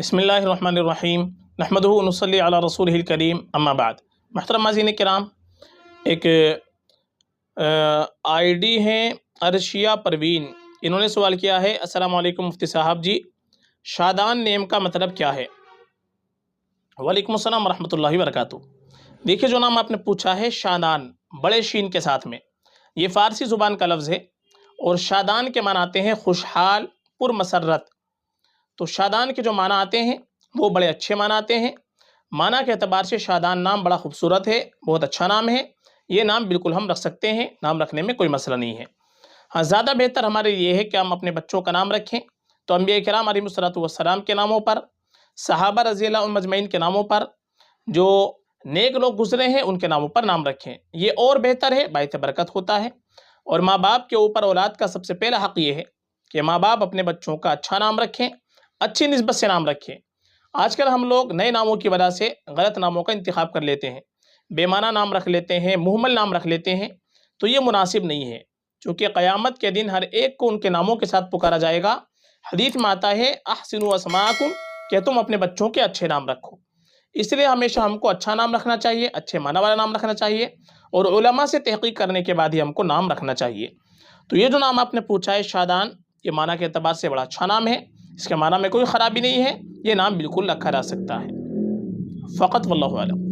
बिस्मिल्लाहिर्रहमानिर्रहीम नहमदुहु व नुसल्ली अला रसूलिहिल करीम अम्मा बाद। मुहतरम नाज़रीन किराम, एक आईडी हैं अर्शिया परवीन, इन्होंने सवाल किया है, अस्सलाम वालेकुम मुफ्ती साहब जी, शादान नेम का मतलब क्या है? वालेकुम अस्सलाम रहमतुल्लाहि व बरकातुहू। देखिए, जो नाम आपने पूछा है शादान, बड़े शीन के साथ में, ये फ़ारसी ज़ुबान का लफ्ज़ है और शादान के माना आते हैं खुशहाल, पुरमसरत। तो शादान के जो माना आते हैं वो बड़े अच्छे माना आते हैं। माना के अतबार से शादान नाम बड़ा खूबसूरत है, बहुत अच्छा नाम है। ये नाम बिल्कुल हम रख सकते हैं, नाम रखने में कोई मसला नहीं है। हाँ, ज़्यादा बेहतर हमारे लिए है कि हम अपने बच्चों का नाम रखें तो अंबिया किराम अलैहिमुस्सलातु वस्सलाम के नामों पर, सहाबा रज़ियल्लाहु अन्हुम अजमईन के नामों पर, जो नेक लोग गुजरे हैं उनके नामों पर नाम रखें। ये और बेहतर है, बाइस बरकत होता है। और माँ बाप के ऊपर औलाद का सबसे पहला हक़ ये है कि माँ बाप अपने बच्चों का अच्छा नाम रखें, अच्छी निस्बत से नाम रखें। आजकल हम लोग नए नामों की वजह से गलत नामों का इंतखाब कर लेते हैं, बेमाना नाम रख लेते हैं, मुहम्मल नाम रख लेते हैं, तो ये मुनासिब नहीं है। चूँकि क़यामत के दिन हर एक को उनके नामों के साथ पुकारा जाएगा। हदीस में आता है अहसिनु अस्माकुम, कि तुम अपने बच्चों के अच्छे नाम रखो। इसलिए हमेशा हमको अच्छा नाम रखना चाहिए, अच्छे माना वाला नाम रखना चाहिए और उलमा से तहक़ीक़ करने के बाद ही हमको नाम रखना चाहिए। तो ये जो नाम आपने पूछा है शादान, ये माना के एतबार से बड़ा अच्छा नाम है, इसके माना में कोई ख़राबी नहीं है, ये नाम बिल्कुल रखा जा सकता है। फ़क़त वल्लाहु आलम।